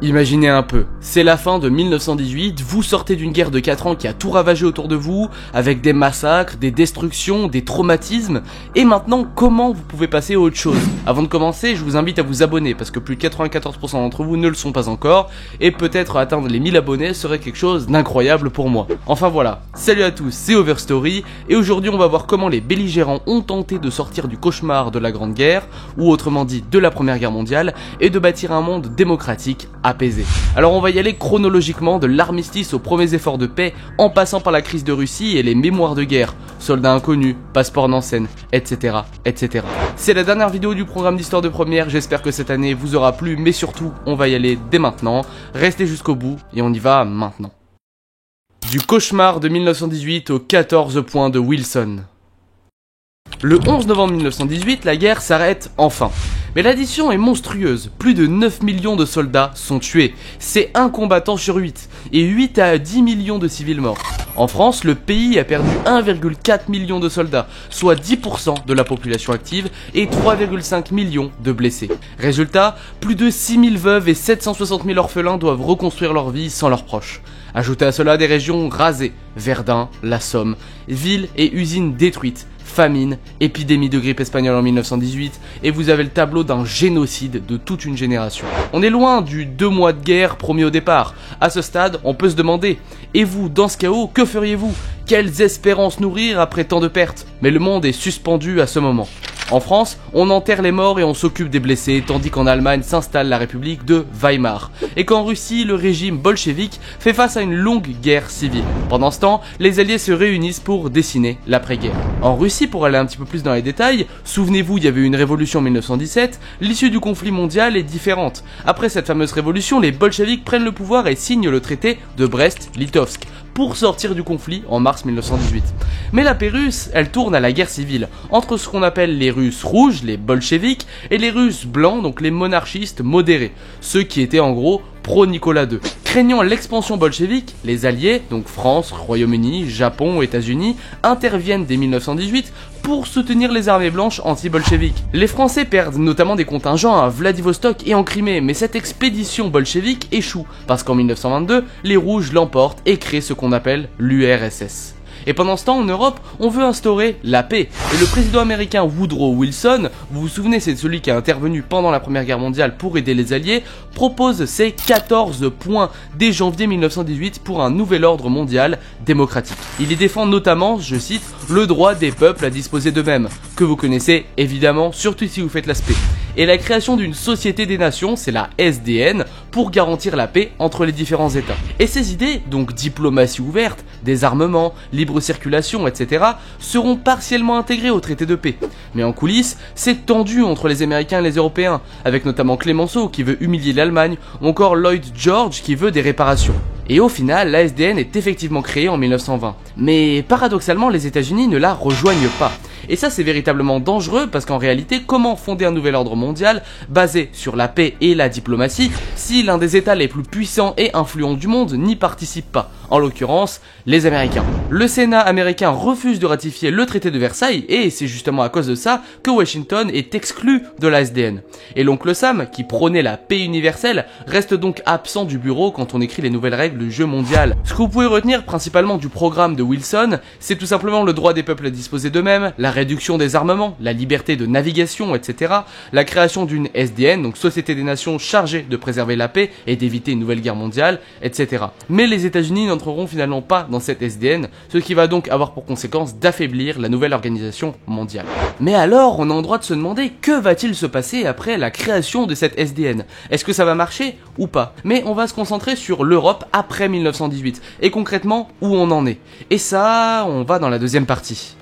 Imaginez un peu, c'est la fin de 1918, vous sortez d'une guerre de 4 ans qui a tout ravagé autour de vous, avec des massacres, des destructions, des traumatismes, et maintenant comment vous pouvez passer à autre chose? Avant de commencer, je vous invite à vous abonner, parce que plus de 94% d'entre vous ne le sont pas encore, et peut-être atteindre les 1000 abonnés serait quelque chose d'incroyable pour moi. Enfin voilà, salut à tous, c'est Overstory, et aujourd'hui on va voir comment les belligérants ont tenté de sortir du cauchemar de la Grande Guerre, ou autrement dit de la Première Guerre mondiale, et de bâtir un monde démocratique apaisé. Alors on va y aller chronologiquement de l'armistice aux premiers efforts de paix, en passant par la crise de Russie et les mémoires de guerre, soldats inconnus, passeport Nansen, etc. etc. C'est la dernière vidéo du programme d'histoire de première, j'espère que cette année vous aura plu, mais surtout on va y aller dès maintenant, restez jusqu'au bout et on y va maintenant. Du cauchemar de 1918 aux 14 points de Wilson. Le 11 novembre 1918, la guerre s'arrête enfin. Mais l'addition est monstrueuse, plus de 9 millions de soldats sont tués, c'est un combattant sur 8, et 8 à 10 millions de civils morts. En France, le pays a perdu 1,4 million de soldats, soit 10% de la population active, et 3,5 millions de blessés. Résultat, plus de 6000 veuves et 760 000 orphelins doivent reconstruire leur vie sans leurs proches. Ajoutez à cela des régions rasées, Verdun, la Somme, villes et usines détruites, famine, épidémie de grippe espagnole en 1918, et vous avez le tableau d'un génocide de toute une génération. On est loin du 2 mois de guerre promis au départ. À ce stade, on peut se demander, et vous, dans ce chaos, que feriez-vous? Quelles espérances nourrir après tant de pertes? Mais le monde est suspendu à ce moment. En France, on enterre les morts et on s'occupe des blessés, tandis qu'en Allemagne s'installe la République de Weimar, et qu'en Russie, le régime bolchevique fait face à une longue guerre civile. Pendant ce temps, les alliés se réunissent pour dessiner l'après-guerre. En Russie, pour aller un petit peu plus dans les détails, souvenez-vous, il y avait eu une révolution en 1917, l'issue du conflit mondial est différente. Après cette fameuse révolution, les bolcheviks prennent le pouvoir et signent le traité de Brest-Litovsk pour sortir du conflit en mars 1918. Mais la paix russe, elle tourne à la guerre civile, entre ce qu'on appelle les Russes rouges, les bolcheviks, et les Russes blancs, donc les monarchistes modérés, ceux qui étaient en gros pro-Nicolas II. Craignant l'expansion bolchevique, les alliés, donc France, Royaume-Uni, Japon, États-Unis, interviennent dès 1918 pour soutenir les armées blanches anti-bolcheviques. Les Français perdent notamment des contingents à Vladivostok et en Crimée, mais cette expédition bolchevique échoue, parce qu'en 1922, les Rouges l'emportent et créent ce qu'on appelle l'URSS. Et pendant ce temps, en Europe, on veut instaurer la paix. Et le président américain Woodrow Wilson, vous vous souvenez, c'est celui qui a intervenu pendant la Première Guerre mondiale pour aider les Alliés, propose ces 14 points dès janvier 1918 pour un nouvel ordre mondial démocratique. Il y défend notamment, je cite, le droit des peuples à disposer d'eux-mêmes, que vous connaissez évidemment, surtout si vous faites l'aspect. Et la création d'une société des nations, c'est la SDN, pour garantir la paix entre les différents États. Et ces idées, donc diplomatie ouverte, désarmement, libre circulation, etc., seront partiellement intégrées au traité de paix. Mais en coulisses, c'est tendu entre les Américains et les Européens, avec notamment Clemenceau qui veut humilier l'Allemagne, ou encore Lloyd George qui veut des réparations. Et au final, la SDN est effectivement créée en 1920. Mais paradoxalement, les États-Unis ne la rejoignent pas. Et ça c'est véritablement dangereux parce qu'en réalité, comment fonder un nouvel ordre mondial basé sur la paix et la diplomatie si l'un des États les plus puissants et influents du monde n'y participe pas? En l'occurrence, les Américains. Le Sénat américain refuse de ratifier le traité de Versailles et c'est justement à cause de ça que Washington est exclu de la SDN. Et l'oncle Sam, qui prônait la paix universelle, reste donc absent du bureau quand on écrit les nouvelles règles du jeu mondial. Ce que vous pouvez retenir principalement du programme de Wilson, c'est tout simplement le droit des peuples à disposer d'eux-mêmes, la réduction des armements, la liberté de navigation, etc., la création d'une SDN, donc Société des Nations chargée de préserver la paix et d'éviter une nouvelle guerre mondiale, etc. Mais les États-Unis n'entreront finalement pas dans cette SDN, ce qui va donc avoir pour conséquence d'affaiblir la nouvelle organisation mondiale. Mais alors, on a le droit de se demander que va-t-il se passer après la création de cette SDN? Est-ce que ça va marcher ou pas? Mais on va se concentrer sur l'Europe après 1918, et concrètement où on en est. Et ça, on va dans la deuxième partie.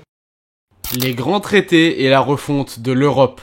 Les grands traités et la refonte de l'Europe.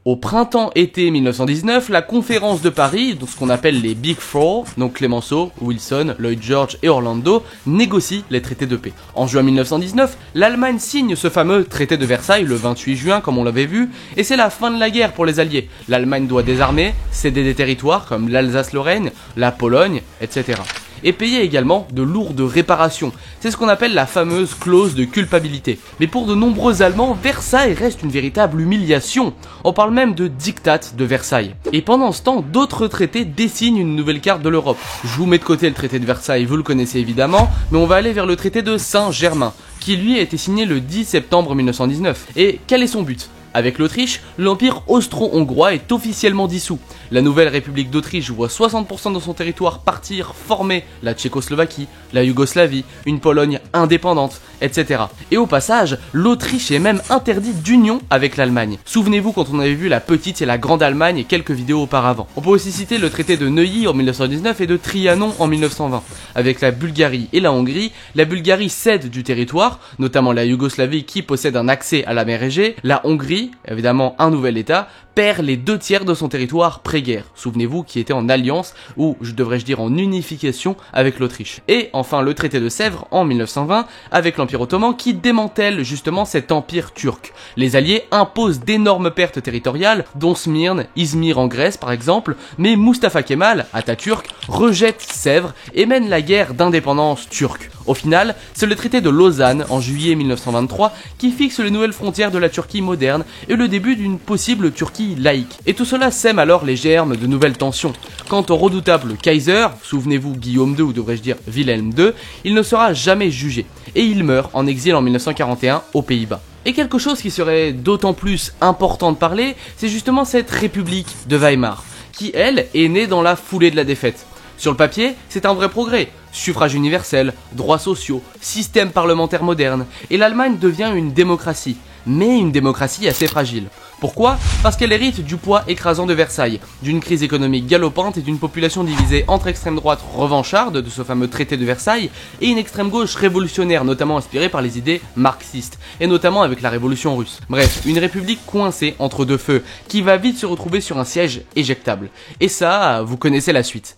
Au printemps-été 1919, la conférence de Paris, donc ce qu'on appelle les Big Four, donc Clemenceau, Wilson, Lloyd George et Orlando, négocient les traités de paix. En juin 1919, l'Allemagne signe ce fameux traité de Versailles le 28 juin comme on l'avait vu, et c'est la fin de la guerre pour les Alliés. L'Allemagne doit désarmer, céder des territoires comme l'Alsace-Lorraine, la Pologne, etc. et payaient également de lourdes réparations. C'est ce qu'on appelle la fameuse clause de culpabilité. Mais pour de nombreux Allemands, Versailles reste une véritable humiliation. On parle même de diktat de Versailles. Et pendant ce temps, d'autres traités dessinent une nouvelle carte de l'Europe. Je vous mets de côté le traité de Versailles, vous le connaissez évidemment, mais on va aller vers le traité de Saint-Germain, qui lui a été signé le 10 septembre 1919. Et quel est son but ? Avec l'Autriche, l'empire austro-hongrois est officiellement dissous. La nouvelle République d'Autriche voit 60% de son territoire partir former la Tchécoslovaquie, la Yougoslavie, une Pologne indépendante, etc. Et au passage, l'Autriche est même interdite d'union avec l'Allemagne. Souvenez-vous quand on avait vu la petite et la grande Allemagne quelques vidéos auparavant. On peut aussi citer le traité de Neuilly en 1919 et de Trianon en 1920. Avec la Bulgarie et la Hongrie, la Bulgarie cède du territoire, notamment la Yougoslavie qui possède un accès à la mer Égée, la Hongrie, évidemment un nouvel état, perd les 2/3 de son territoire pré-guerre. Souvenez-vous qui était en alliance, ou devrais-je dire en unification avec l'Autriche. Et enfin le traité de Sèvres en 1920 avec l'Empire ottoman qui démantèle justement cet empire turc. Les alliés imposent d'énormes pertes territoriales, dont Smyrne, Izmir en Grèce par exemple, mais Mustafa Kemal, Atatürk, rejette Sèvres et mène la guerre d'indépendance turque. Au final, c'est le traité de Lausanne en juillet 1923 qui fixe les nouvelles frontières de la Turquie moderne et le début d'une possible Turquie laïque. Et tout cela sème alors les germes de nouvelles tensions. Quant au redoutable Kaiser, souvenez-vous Guillaume II ou devrais-je dire Wilhelm II, il ne sera jamais jugé et il meurt en exil en 1941 aux Pays-Bas. Et quelque chose qui serait d'autant plus important de parler, c'est justement cette République de Weimar, qui elle est née dans la foulée de la défaite. Sur le papier, c'est un vrai progrès. Suffrage universel, droits sociaux, système parlementaire moderne, et l'Allemagne devient une démocratie, mais une démocratie assez fragile. Pourquoi ? Parce qu'elle hérite du poids écrasant de Versailles, d'une crise économique galopante et d'une population divisée entre extrême droite revancharde de ce fameux traité de Versailles et une extrême gauche révolutionnaire notamment inspirée par les idées marxistes, et notamment avec la révolution russe. Bref, une république coincée entre deux feux, qui va vite se retrouver sur un siège éjectable. Et ça, vous connaissez la suite.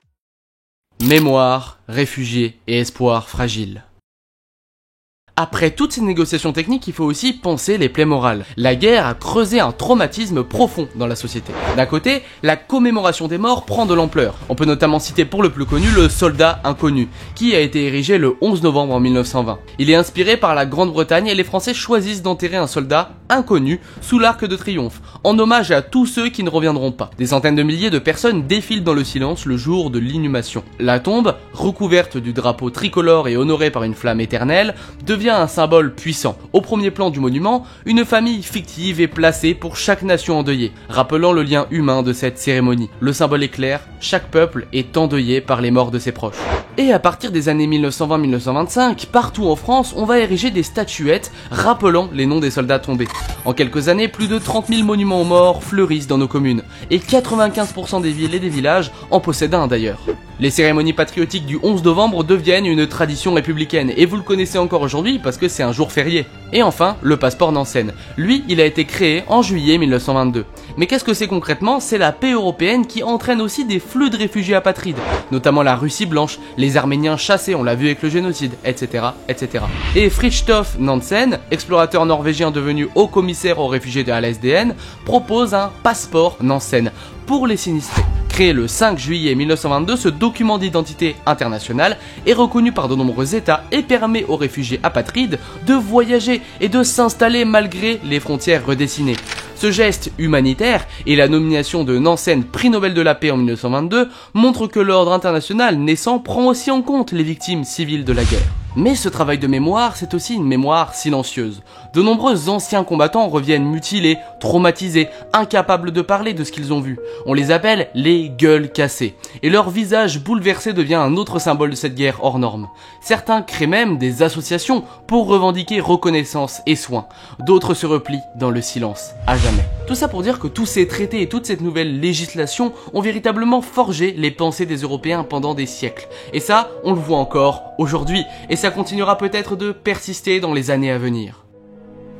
Mémoire, réfugiés et espoir fragile. Après toutes ces négociations techniques, il faut aussi penser les plaies morales. La guerre a creusé un traumatisme profond dans la société. D'un côté, la commémoration des morts prend de l'ampleur. On peut notamment citer pour le plus connu le soldat inconnu, qui a été érigé le 11 novembre 1920. Il est inspiré par la Grande-Bretagne et les Français choisissent d'enterrer un soldat inconnu sous l'Arc de Triomphe, en hommage à tous ceux qui ne reviendront pas. Des centaines de milliers de personnes défilent dans le silence le jour de l'inhumation. La tombe, recouverte du drapeau tricolore et honorée par une flamme éternelle, devient un symbole puissant. Au premier plan du monument, une famille fictive est placée pour chaque nation endeuillée, rappelant le lien humain de cette cérémonie. Le symbole est clair, chaque peuple est endeuillé par les morts de ses proches. Et à partir des années 1920-1925, partout en France, on va ériger des statuettes rappelant les noms des soldats tombés. En quelques années, plus de 30 000 monuments aux morts fleurissent dans nos communes, et 95% des villes et des villages en possèdent un d'ailleurs. Les cérémonies patriotiques du 11 novembre deviennent une tradition républicaine, et vous le connaissez encore aujourd'hui parce que c'est un jour férié. Et enfin, le passeport Nansen. Lui, il a été créé en juillet 1922. Mais qu'est-ce que c'est concrètement ? C'est la paix européenne qui entraîne aussi des flux de réfugiés apatrides, notamment la Russie blanche, les Arméniens chassés, on l'a vu avec le génocide, etc., etc. Et Fridtjof Nansen, explorateur norvégien devenu haut commissaire aux réfugiés de la LSDN, propose un passeport Nansen pour les sinistrés. Créé le 5 juillet 1922, ce document d'identité international est reconnu par de nombreux États et permet aux réfugiés apatrides de voyager et de s'installer malgré les frontières redessinées. Ce geste humanitaire et la nomination de Nansen prix Nobel de la paix en 1922 montrent que l'ordre international naissant prend aussi en compte les victimes civiles de la guerre. Mais ce travail de mémoire, c'est aussi une mémoire silencieuse. De nombreux anciens combattants reviennent mutilés, traumatisés, incapables de parler de ce qu'ils ont vu. On les appelle les gueules cassées. Et leur visage bouleversé devient un autre symbole de cette guerre hors norme. Certains créent même des associations pour revendiquer reconnaissance et soins. D'autres se replient dans le silence, à jamais. Tout ça pour dire que tous ces traités et toute cette nouvelle législation ont véritablement forgé les pensées des Européens pendant des siècles. Et ça, on le voit encore aujourd'hui. Et ça continuera peut-être de persister dans les années à venir.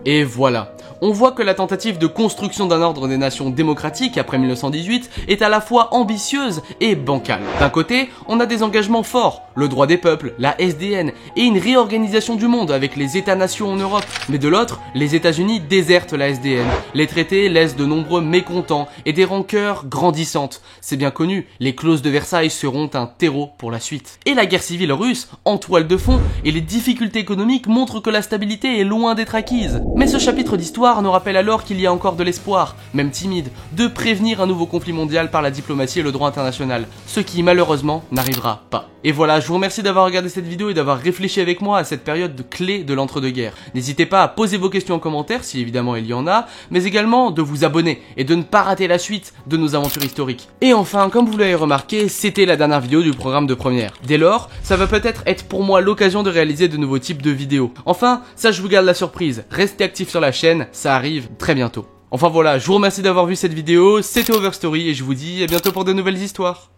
Et voilà, on voit que la tentative de construction d'un ordre des nations démocratiques après 1918 est à la fois ambitieuse et bancale. D'un côté, on a des engagements forts, le droit des peuples, la SDN et une réorganisation du monde avec les États-nations en Europe. Mais de l'autre, les États-Unis désertent la SDN. Les traités laissent de nombreux mécontents et des rancœurs grandissantes. C'est bien connu, les clauses de Versailles seront un terreau pour la suite. Et la guerre civile russe, en toile de fond, et les difficultés économiques montrent que la stabilité est loin d'être acquise. Mais ce chapitre d'histoire nous rappelle alors qu'il y a encore de l'espoir, même timide, de prévenir un nouveau conflit mondial par la diplomatie et le droit international, ce qui malheureusement n'arrivera pas. Et voilà, je vous remercie d'avoir regardé cette vidéo et d'avoir réfléchi avec moi à cette période clé de l'entre-deux-guerres. N'hésitez pas à poser vos questions en commentaire, si évidemment il y en a, mais également de vous abonner et de ne pas rater la suite de nos aventures historiques. Et enfin, comme vous l'avez remarqué, c'était la dernière vidéo du programme de première. Dès lors, ça va peut-être être pour moi l'occasion de réaliser de nouveaux types de vidéos. Enfin, ça je vous garde la surprise, restez actifs sur la chaîne, ça arrive très bientôt. Enfin voilà, je vous remercie d'avoir vu cette vidéo, c'était Overstory et je vous dis à bientôt pour de nouvelles histoires.